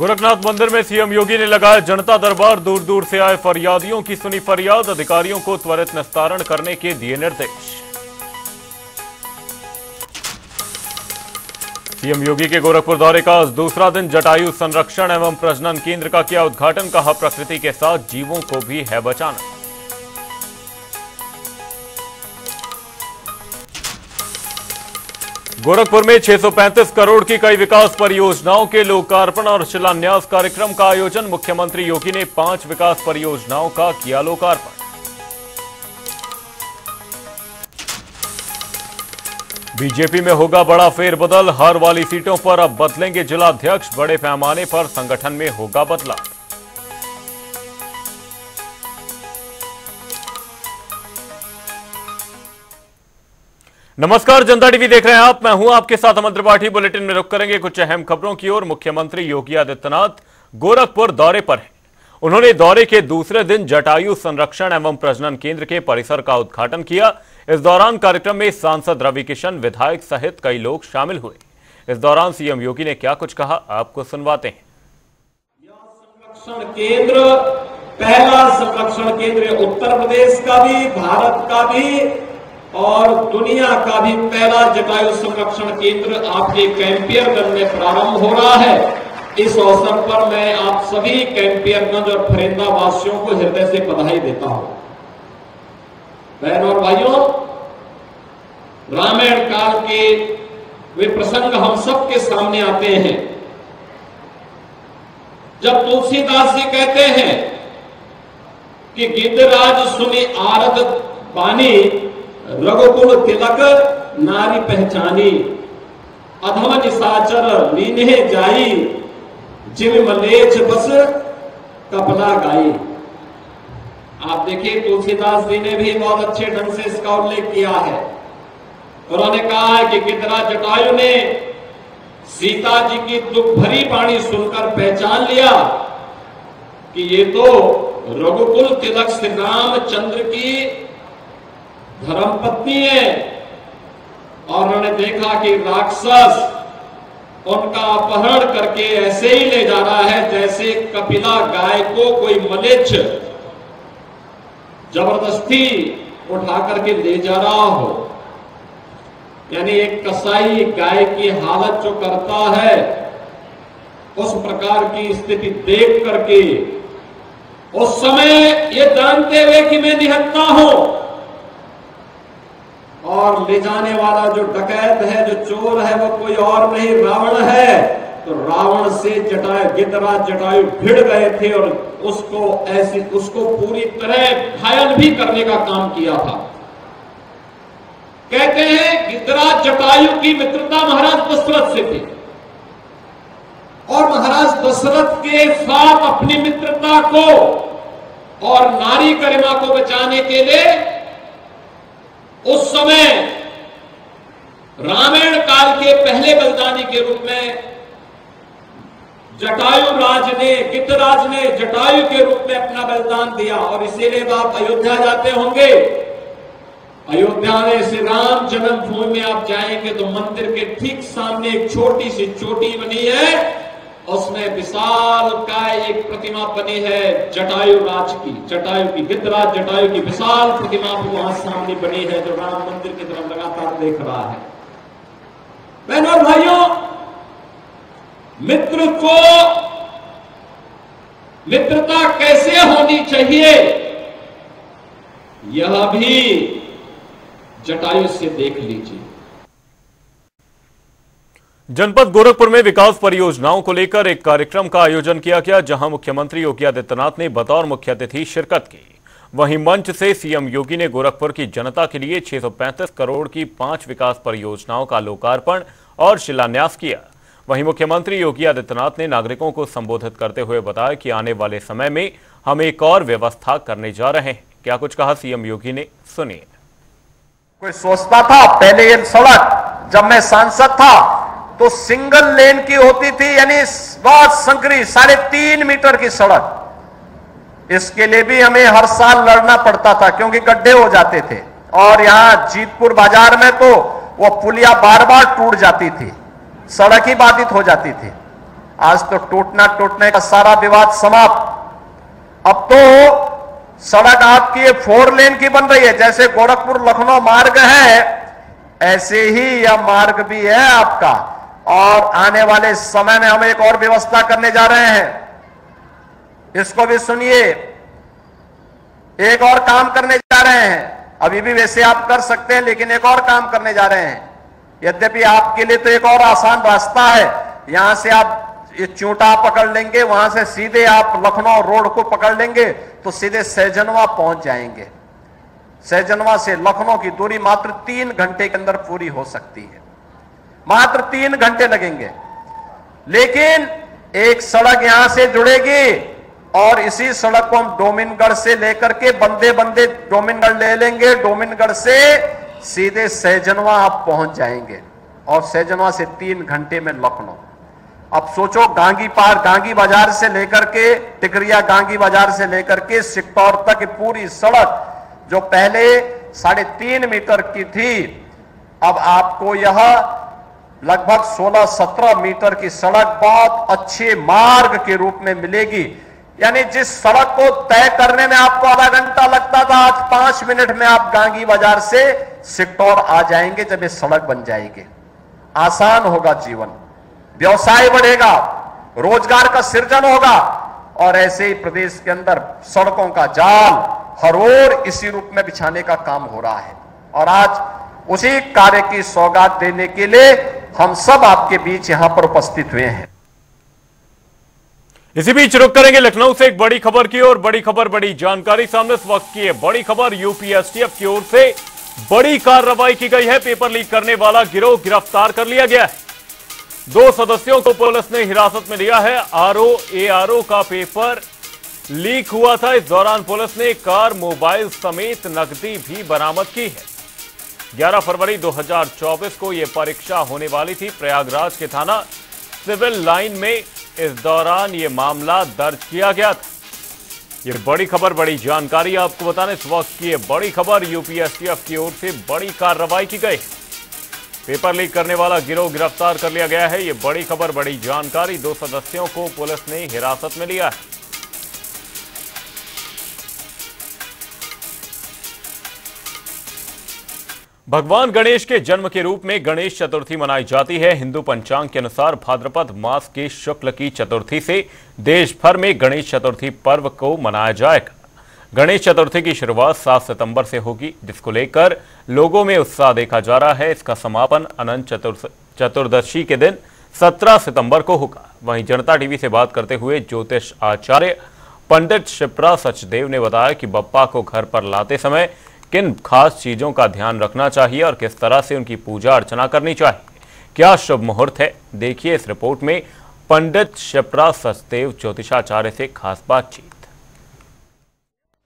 गोरखनाथ मंदिर में सीएम योगी ने लगाया जनता दरबार। दूर दूर से आए फरियादियों की सुनी फरियाद। अधिकारियों को त्वरित निस्तारण करने के दिए निर्देश। सीएम योगी के गोरखपुर दौरे का आज दूसरा दिन। जटायु संरक्षण एवं प्रजनन केंद्र का किया उद्घाटन। कहा प्रकृति के साथ जीवों को भी है बचाना। गोरखपुर में 635 करोड़ की कई विकास परियोजनाओं के लोकार्पण और शिलान्यास कार्यक्रम का आयोजन। मुख्यमंत्री योगी ने 5 विकास परियोजनाओं का किया लोकार्पण। बीजेपी में होगा बड़ा फेरबदल। हार वाली सीटों पर अब बदलेंगे जिलाध्यक्ष। बड़े पैमाने पर संगठन में होगा बदलाव। नमस्कार, जनता टीवी देख रहे हैं आप। मैं हूं आपके साथ अमन त्रिपाठी। बुलेटिन में रुक करेंगे कुछ अहम खबरों की ओर। मुख्यमंत्री योगी आदित्यनाथ गोरखपुर दौरे पर हैं। उन्होंने दौरे के दूसरे दिन जटायु संरक्षण एवं प्रजनन केंद्र के परिसर का उद्घाटन किया। इस दौरान कार्यक्रम में सांसद रवि किशन, विधायक सहित कई लोग शामिल हुए। इस दौरान सीएम योगी ने क्या कुछ कहा, आपको सुनवाते हैं। संरक्षण केंद्र पहला संरक्षण केंद्र उत्तर प्रदेश का भी, भारत का भी और दुनिया का भी पहला जटायु संरक्षण केंद्र आपके कैंपियरगंज में प्रारंभ हो रहा है। इस अवसर पर मैं आप सभी कैंपियरगंज और फरेंदा वासियों को हृदय से बधाई देता हूं। बहन और भाइयों, रामायण काल के वे प्रसंग हम सबके सामने आते हैं जब तुलसीदास जी कहते हैं कि गिद्धराज सुनी आरद बानी, रघुकुल तिलक नारी पहचानी, अधम निशाचर लीने जाई, जिम मलेच्छ बस कपला गाई। आप देखिए, तुलसीदास जी ने भी बहुत अच्छे ढंग से इसका उल्लेख किया है। उन्होंने कहा है कि गिद्धराज जटायु ने सीता जी की दुख भरी वाणी सुनकर पहचान लिया कि ये तो रघुकुल तिलक श्री रामचंद्र की धर्मपत्नी है। और उन्होंने देखा कि राक्षस उनका अपहरण करके ऐसे ही ले जा रहा है जैसे कपिला गाय को कोई मलेच्छ जबरदस्ती उठा करके ले जा रहा हो। यानी एक कसाई गाय की हालत जो करता है, उस प्रकार की स्थिति देख करके उस समय ये जानते हुए कि मैं निहत्था हूं और ले जाने वाला जो डकैत है, जो चोर है, वो कोई और नहीं रावण है, तो रावण से गिद्धराज जटायु भिड़ गए थे और उसको पूरी तरह घायल भी करने का काम किया था। कहते हैं गिद्धराज जटायु की मित्रता महाराज दशरथ से थी और महाराज दशरथ के साथ अपनी मित्रता को और नारी गरिमा को बचाने के लिए उस समय रामायण काल के पहले बलिदानी के रूप में गिद्धराज ने जटायु के रूप में अपना बलिदान दिया। और इसीलिए आप अयोध्या जाते होंगे। अयोध्या में श्री राम जन्मभूमि में आप जाएंगे तो मंदिर के ठीक सामने एक छोटी सी चोटी बनी है। उसमें विशाल काय एक प्रतिमा बनी है जटायु राज की, गिद्धराज जटायु की विशाल प्रतिमा वहां सामने बनी है, जो राम मंदिर की तरफ लगातार देख रहा है। बहनों और भाइयों, मित्रता कैसे होनी चाहिए, यह भी जटायु से देख लीजिए। जनपद गोरखपुर में विकास परियोजनाओं को लेकर एक कार्यक्रम का आयोजन किया गया, जहां मुख्यमंत्री योगी आदित्यनाथ ने बतौर मुख्य अतिथि शिरकत की। वहीं मंच से सीएम योगी ने गोरखपुर की जनता के लिए 635 करोड़ की 5 विकास परियोजनाओं का लोकार्पण और शिलान्यास किया। वहीं मुख्यमंत्री योगी आदित्यनाथ ने नागरिकों को संबोधित करते हुए बताया कि आने वाले समय में हम एक और व्यवस्था करने जा रहे हैं। क्या कुछ कहा सीएम योगी ने, सुनिए। कोई सोचता था पहले ये सड़क, जब मैं सांसद था तो सिंगल लेन की होती थी, यानी बहुत संकरी 3.5 मीटर की सड़क। इसके लिए भी हमें हर साल लड़ना पड़ता था क्योंकि गड्ढे हो जाते थे। और यहां जीतपुर बाजार में तो वो पुलिया बार बार टूट जाती थी, सड़क ही बाधित हो जाती थी। आज तो टूटने का सारा विवाद समाप्त। अब तो सड़क आपकी 4 लेन की बन रही है। जैसे गोरखपुर लखनऊ मार्ग है, ऐसे ही यह मार्ग भी है आपका। और आने वाले समय में हम एक और व्यवस्था करने जा रहे हैं, इसको भी सुनिए। एक और काम करने जा रहे हैं, अभी भी वैसे आप कर सकते हैं, लेकिन एक और काम करने जा रहे हैं। यद्यपि आपके लिए तो एक और आसान रास्ता है, यहां से आप ये चूंटा पकड़ लेंगे, वहां से सीधे आप लखनऊ रोड को पकड़ लेंगे तो सीधे सहजनवा पहुंच जाएंगे। सहजनवा से लखनऊ की दूरी मात्र 3 घंटे के अंदर पूरी हो सकती है, मात्र 3 घंटे लगेंगे। लेकिन एक सड़क यहां से जुड़ेगी और इसी सड़क को हम डोमिनगढ़ से लेकर के बंदे बंदे डोमिनगढ़ ले लेंगे। डोमिनगढ़ से सीधे सहजनवा आप पहुंच जाएंगे और सहजनवा से 3 घंटे में लखनऊ। अब सोचो, गांगी पार, गांगी बाजार से लेकर के टिकरिया, गांगी बाजार से लेकर के सिकतौर तक पूरी सड़क जो पहले 3.5 मीटर की थी, अब आपको यह लगभग 16-17 मीटर की सड़क बहुत अच्छे मार्ग के रूप में मिलेगी। यानी जिस सड़क को तय करने में आपको आधा घंटा लगता था, आज 5 मिनट में आप गांगी बाजार से सिकतौर आ जाएंगे जब ये सड़क बन जाएगी। आसान होगा जीवन, व्यवसाय बढ़ेगा, रोजगार का सृजन होगा और ऐसे ही प्रदेश के अंदर सड़कों का जाल हर ओर इसी रूप में बिछाने का काम हो रहा है। और आज उसी कार्य की सौगात देने के लिए हम सब आपके बीच यहां पर उपस्थित हुए हैं। इसी बीच रुक करेंगे लखनऊ से एक बड़ी खबर की ओर। बड़ी खबर, बड़ी जानकारी सामने इस वक्त की है। बड़ी खबर, यूपी एसटीएफ की ओर से बड़ी कार्रवाई की गई है। पेपर लीक करने वाला गिरोह गिरफ्तार कर लिया गया है। 2 सदस्यों को पुलिस ने हिरासत में लिया है। ARO का पेपर लीक हुआ था। इस दौरान पुलिस ने कार, मोबाइल समेत नकदी भी बरामद की है। 11 फरवरी 2024 को यह परीक्षा होने वाली थी प्रयागराज के थाना सिविल लाइन में। इस दौरान यह मामला दर्ज किया गया था। यह बड़ी खबर, बड़ी जानकारी आपको बताने इस वक्त की बड़ी खबर। यूपी एसटीएफ की ओर से बड़ी कार्रवाई की गई। पेपर लीक करने वाला गिरोह गिरफ्तार कर लिया गया है। यह बड़ी खबर, बड़ी जानकारी। 2 सदस्यों को पुलिस ने हिरासत में लिया है। भगवान गणेश के जन्म के रूप में गणेश चतुर्थी मनाई जाती है। हिंदू पंचांग के अनुसार भाद्रपद मास के शुक्ल की चतुर्थी से देश भर में गणेश चतुर्थी पर्व को मनाया जाएगा। गणेश चतुर्थी की शुरुआत 7 सितंबर से होगी, जिसको लेकर लोगों में उत्साह देखा जा रहा है। इसका समापन अनंत चतुर्दशी के दिन 17 सितंबर को होगा। वहीं जनता टीवी से बात करते हुए ज्योतिष आचार्य पंडित शिप्रा सचदेव ने बताया कि बप्पा को घर पर लाते समय किन खास चीजों का ध्यान रखना चाहिए और किस तरह से उनकी पूजा अर्चना करनी चाहिए, क्या शुभ मुहूर्त है। देखिए इस रिपोर्ट में पंडित शिप्रा सचदेव ज्योतिषाचार्य से खास बातचीत।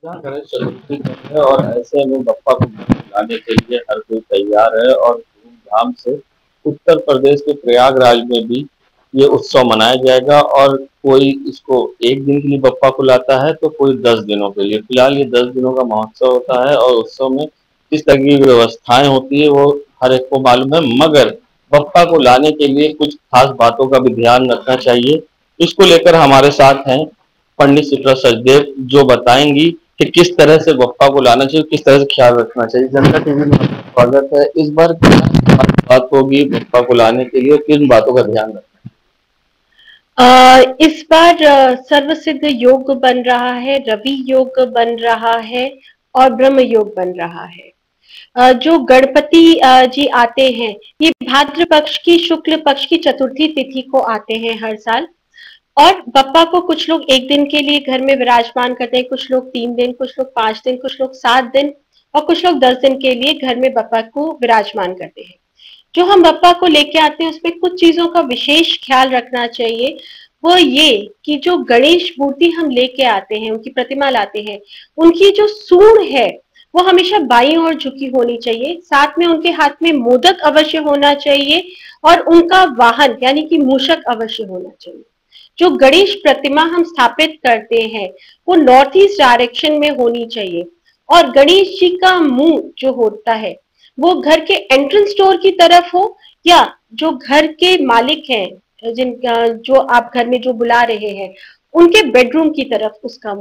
गणेश चतुर्थी है और ऐसे में बप्पा को लाने के लिए हर कोई तैयार है और धूमधाम से उत्तर प्रदेश के प्रयागराज में भी ये उत्सव मनाया जाएगा। और कोई इसको 1 दिन के लिए बप्पा को लाता है तो कोई 10 दिनों के लिए। फिलहाल ये 10 दिनों का महोत्सव होता है और उत्सव में किस तरह की व्यवस्थाएं होती है वो हर एक को मालूम है, मगर बप्पा को लाने के लिए कुछ खास बातों का भी ध्यान रखना चाहिए। इसको लेकर हमारे साथ हैं पंडित शिप्रा सचदेव, जो बताएंगी कि किस तरह से बप्पा को लाना चाहिए, किस तरह से ख्याल रखना चाहिए। जनता टीवी में स्वागत है। इस बार क्या बात होगी बप्पा को लाने के लिए, किन बातों का ध्यान रखना? इस बार सर्वसिद्ध योग बन रहा है, रवि योग बन रहा है और ब्रह्म योग बन रहा है। जो गणपति जी आते हैं ये भाद्र पक्ष की शुक्ल पक्ष की चतुर्थी तिथि को आते हैं हर साल। और बप्पा को कुछ लोग 1 दिन के लिए घर में विराजमान करते हैं, कुछ लोग 3 दिन, कुछ लोग 5 दिन, कुछ लोग 7 दिन और कुछ लोग 10 दिन के लिए घर में बप्पा को विराजमान करते हैं। जो हम बप्पा को लेके आते हैं उसमें कुछ चीजों का विशेष ख्याल रखना चाहिए। वो ये कि जो गणेश मूर्ति हम लेके आते हैं, उनकी प्रतिमा लाते हैं, उनकी जो सूंड है वो हमेशा बाईं ओर झुकी होनी चाहिए। साथ में उनके हाथ में मोदक अवश्य होना चाहिए और उनका वाहन यानी कि मूषक अवश्य होना चाहिए। जो गणेश प्रतिमा हम स्थापित करते हैं वो नॉर्थ ईस्ट डायरेक्शन में होनी चाहिए और गणेश जी का मुंह जो होता है वो घर के एंट्रेंस डोर की तरफ हो या जो घर के मालिक हैं जो आप घर में जो बुला रहे हैं, उनके बेडरूम की तरफ उनका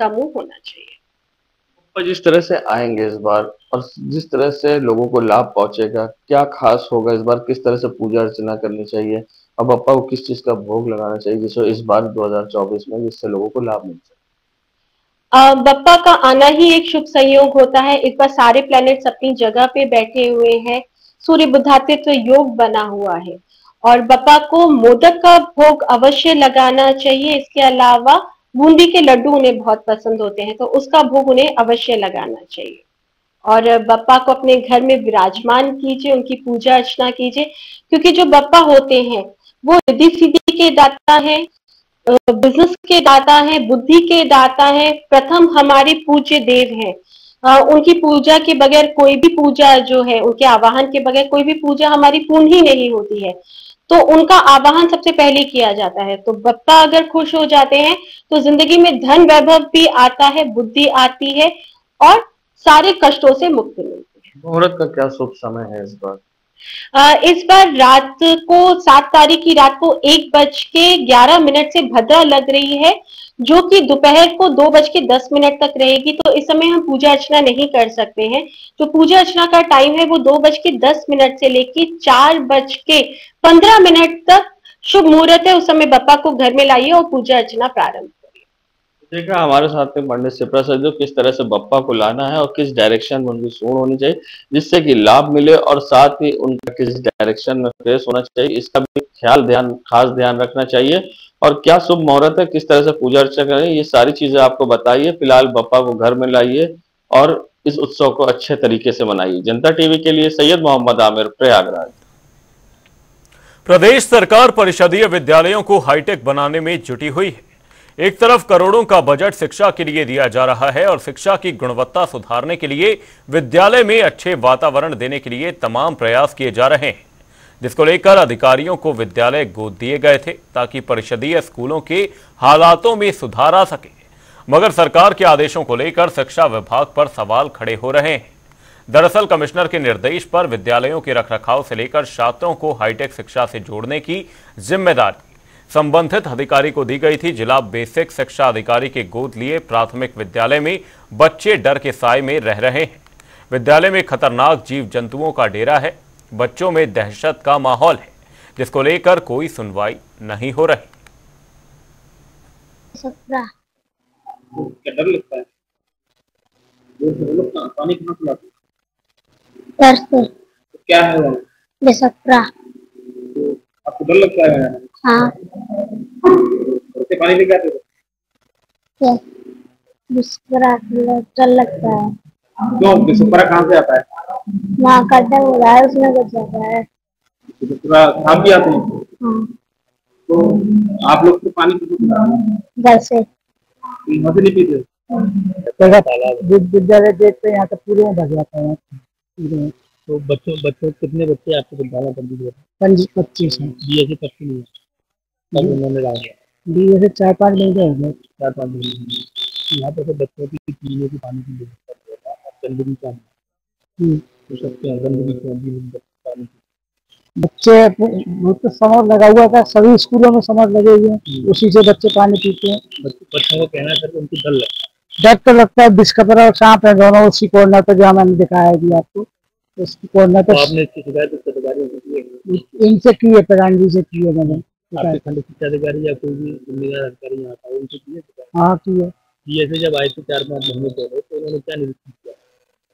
मुंह होना चाहिए। और जिस तरह से आएंगे इस बार और जिस तरह से लोगों को लाभ पहुंचेगा, क्या खास होगा इस बार? किस तरह से पूजा अर्चना करनी चाहिए और बप्पा को किस चीज का भोग लगाना चाहिए जिससे इस बार 2024 में जिससे लोगों को लाभ मिल सके? बप्पा का आना ही एक शुभ संयोग होता है। इस बार सारे प्लैनेट्स अपनी जगह पे बैठे हुए हैं, सूर्य बुधातित्व योग बना हुआ है और बप्पा को मोदक का भोग अवश्य लगाना चाहिए। इसके अलावा बूंदी के लड्डू उन्हें बहुत पसंद होते हैं, तो उसका भोग उन्हें अवश्य लगाना चाहिए। और बप्पा को अपने घर में विराजमान कीजिए, उनकी पूजा अर्चना कीजिए, क्योंकि जो बप्पा होते हैं वो रिद्धि सिद्धि के दाता है, बिजनेस के दाता है, बुद्धि के दाता है, प्रथम हमारे पूज्य देव हैं। उनकी पूजा के बगैर कोई भी पूजा जो है, उनके आवाहन के बगैर कोई भी पूजा हमारी पूर्ण ही नहीं होती है। तो उनका आवाहन सबसे पहले किया जाता है। तो बप्पा अगर खुश हो जाते हैं तो जिंदगी में धन वैभव भी आता है, बुद्धि आती है और सारे कष्टों से मुक्ति मिलती है। मुहूर्त का क्या शुभ समय है इस बार? इस बार रात को 7 तारीख की रात को 1:11 से भद्रा लग रही है, जो कि दोपहर को 2:10 तक रहेगी। तो इस समय हम पूजा अर्चना नहीं कर सकते हैं। जो पूजा अर्चना का टाइम है वो 2:10 से लेके 4:15 तक शुभ मुहूर्त है। उस समय बप्पा को घर में लाइए और पूजा अर्चना प्रारंभ। देखा हमारे साथ में पंडित शिप्रा सर जो किस तरह से बप्पा को लाना है और किस डायरेक्शन में उनकी सूंड होनी चाहिए जिससे कि लाभ मिले और साथ ही उनका किस डायरेक्शन में फेस होना चाहिए, इसका भी खास ध्यान रखना चाहिए। और क्या शुभ मुहूर्त है, किस तरह से पूजा अर्चना करें, ये सारी चीजें आपको बताइए। फिलहाल बप्पा को घर में लाइए और इस उत्सव को अच्छे तरीके से मनाइए। जनता टीवी के लिए सैयद मोहम्मद आमिर, प्रयागराज। प्रदेश सरकार परिषदीय विद्यालयों को हाईटेक बनाने में जुटी हुई है। एक तरफ करोड़ों का बजट शिक्षा के लिए दिया जा रहा है और शिक्षा की गुणवत्ता सुधारने के लिए विद्यालय में अच्छे वातावरण देने के लिए तमाम प्रयास किए जा रहे हैं, जिसको लेकर अधिकारियों को विद्यालय गोद दिए गए थे ताकि परिषदीय स्कूलों के हालातों में सुधार आ सके। मगर सरकार के आदेशों को लेकर शिक्षा विभाग पर सवाल खड़े हो रहे हैं। दरअसल कमिश्नर के निर्देश पर विद्यालयों के रखरखाव से लेकर छात्रों को हाईटेक शिक्षा से जोड़ने की जिम्मेदारी संबंधित अधिकारी को दी गई थी। जिला बेसिक शिक्षा अधिकारी के गोद लिए प्राथमिक विद्यालय में बच्चे डर के साए में रह रहे हैं। विद्यालय में खतरनाक जीव जंतुओं का डेरा है, बच्चों में दहशत का माहौल है, जिसको लेकर कोई सुनवाई नहीं हो रही। क्या डर लगता है? पानी कहाँ से लाते? डर से। क्या है वहाँ? बेसपरा। आपको डर लगता है? हाँ। पानी लेके आते हो? क्या? बेसपरा डर लगता है। क्यों? बेसपरा कहाँ से आता है? वहाँ गड्ढा हो रहा है, उसमें घुस जाता है। बेसपरा सांप भी आते हैं? हाँ। तो आप लोग तो पानी घर से यहाँ से नहीं पीते? विद्यालय देखते यहाँ से पूरे में भर जाता है। तो बच्चों कितने बच्चे आपके विद्यालय पर दिए? 25 हैं। BSc तक के लिए तब उन्होंने डाला? BSc 4-5 महीने हो गए। 4-5 महीने। यहाँ पर बच्चों की पीने की पानी की व्यवस्था है, गंदगी का तो सकते हैं, गंदगी पानी। बच्चे वो तो समर लगा हुआ था, सभी स्कूलों में समर लगे हुए हैं, उसी से बच्चे पानी पीते हैं। बच्चों को कहना है उनको डर लगता है। डर तो लगता है, बिस्कपरा और सांप है दोनों उसी कॉर्नर पर, जहाँ मैंने दिखाया भी आपको उस कॉर्नर पर। आपने इसकी शिकायत इनसे की है, प्रधान जी से की है मैंने। आपके खंड शिक्षा अधिकारी या कोई भी जिम्मेदार अधिकारी यहाँ था उनसे की है? हाँ की है। BSc जब आए थे 4-5 महीने पहले तो उन्होंने क्या निरीक्षण किया?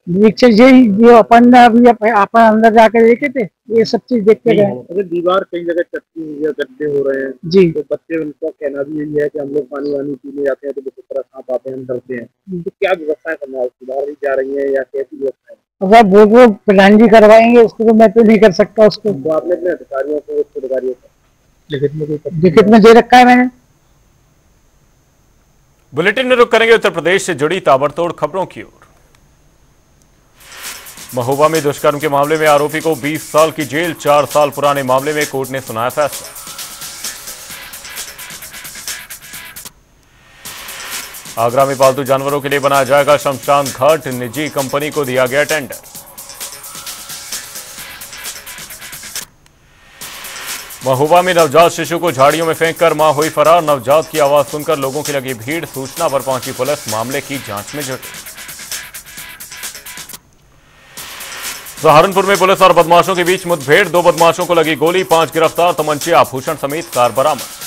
निरीक्षण यही जो अपन अभी अपन अंदर जाकर देखे थे, ये सब चीज देखते गए। अगर दीवार कई जगह चटकी हुई है, गड्ढे हो रहे हैं जी, तो बच्चे उनका कहना भी यही है कि हम लोग पानी वानी पीने जाते हैं तो बेसपरा सांप आते हैं, हम डरते हैं। तो क्या व्यवस्थाएं करना सुधार जा रही है या कैसी व्यवस्था है? अगर वो प्रधान जी करवाएंगे उसको, तो मैं तो नहीं कर सकता उसको। तो आपने अपने अधिकारियों को लिखित में दे रखा है मैंने। बुलेटिन में रुक करेंगे उत्तर प्रदेश से जुड़ी ताबड़तोड़ खबरों की ओर। महोबा में दुष्कर्म के मामले में आरोपी को 20 साल की जेल, 4 साल पुराने मामले में कोर्ट ने सुनाया फैसला। आगरा में पालतू जानवरों के लिए बनाया जाएगा शमशान घाट, निजी कंपनी को दिया गया टेंडर। महोबा में नवजात शिशु को झाड़ियों में फेंककर मां हुई फरार। नवजात की आवाज सुनकर लोगों की लगी भीड़। सूचना पर पहुंची पुलिस मामले की जांच में जुटी। सहारनपुर में पुलिस और बदमाशों के बीच मुठभेड़। 2 बदमाशों को लगी गोली। 5 गिरफ्तार। तमंचे आभूषण समेत कार बरामद।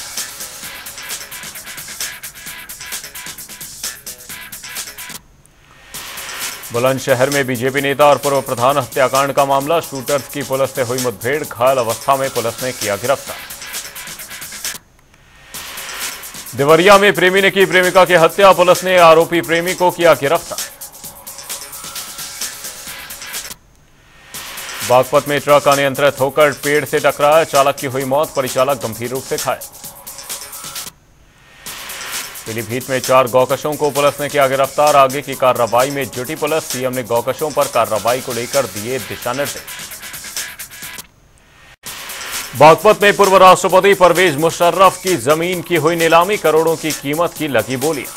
बुलंदशहर में बीजेपी नेता और पूर्व प्रधान हत्याकांड का मामला। शूटर्स की पुलिस से हुई मुठभेड़। घायल अवस्था में पुलिस ने किया गिरफ्तार। देवरिया में प्रेमी ने की प्रेमिका की हत्या। पुलिस ने आरोपी प्रेमी को किया गिरफ्तार। बागपत में ट्रक अनियंत्रित होकर पेड़ से टकराया। चालक की हुई मौत। परिचालक गंभीर रूप से घायल। पीलीभीत में 4 गौकशों को पुलिस ने किया गिरफ्तार। आगे की कार्रवाई में जुटी पुलिस। सीएम ने गौकशों पर कार्रवाई को लेकर दिए दिशा निर्देश। बागपत में पूर्व राष्ट्रपति परवेज मुशर्रफ की जमीन की हुई नीलामी। करोड़ों की कीमत की लगी बोलियां।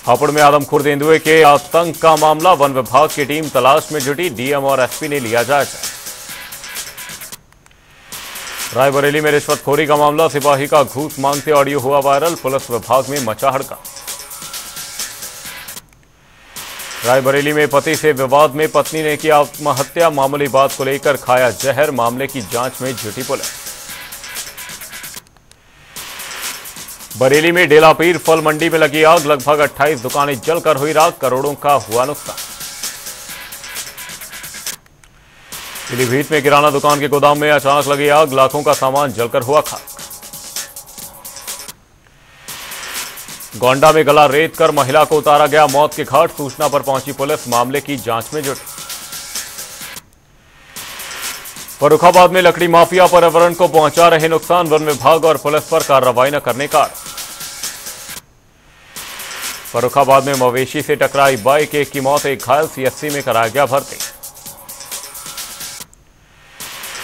हापुड़ में आदमखोर तेंदुए के आतंक का मामला। वन विभाग की टीम तलाश में जुटी। डीएम और एसपी ने लिया जायजा। रायबरेली में रिश्वतखोरी का मामला। सिपाही का घूस मांगते ऑडियो हुआ वायरल। पुलिस विभाग में मचा हड़कंप। रायबरेली में पति से विवाद में पत्नी ने की आत्महत्या। मामूली बात को लेकर खाया जहर। मामले की जांच में जुटी पुलिस। बरेली में डेलापीर फल मंडी में लगी आग। लगभग 28 दुकानें जलकर हुई राख। करोड़ों का हुआ नुकसान। पीलीभीत में किराना दुकान के गोदाम में अचानक लगी आग। लाखों का सामान जलकर हुआ खाक। गोंडा में गला रेत कर महिला को उतारा गया मौत के घाट। सूचना पर पहुंची पुलिस मामले की जांच में जुटी। फर्रुखाबाद में लकड़ी माफिया पर्यावरण को पहुंचा रहे नुकसान। वन विभाग और पुलिस पर कार्रवाई न करने का। फर्रुखाबाद में मवेशी से टकराई बाइक। एक की मौत, एक घायल। सीएचसी में कराया गया भर्ती।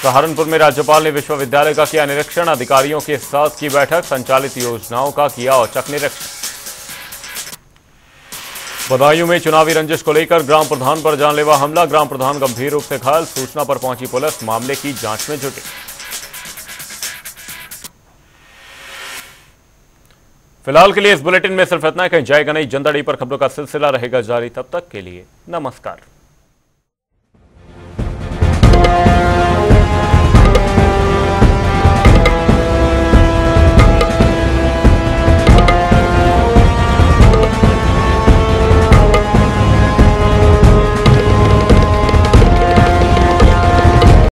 सहारनपुर में राज्यपाल ने विश्वविद्यालय का किया निरीक्षण। अधिकारियों के साथ की बैठक। संचालित योजनाओं का किया औचक निरीक्षण। बदायूं में चुनावी रंजिश को लेकर ग्राम प्रधान पर जानलेवा हमला। ग्राम प्रधान गंभीर रूप से घायल। सूचना पर पहुंची पुलिस मामले की जांच में जुटी। फिलहाल के लिए इस बुलेटिन में सिर्फ इतना। कहीं जाएगा नहीं। जनता डी पर खबरों का सिलसिला रहेगा जारी। तब तक के लिए नमस्कार।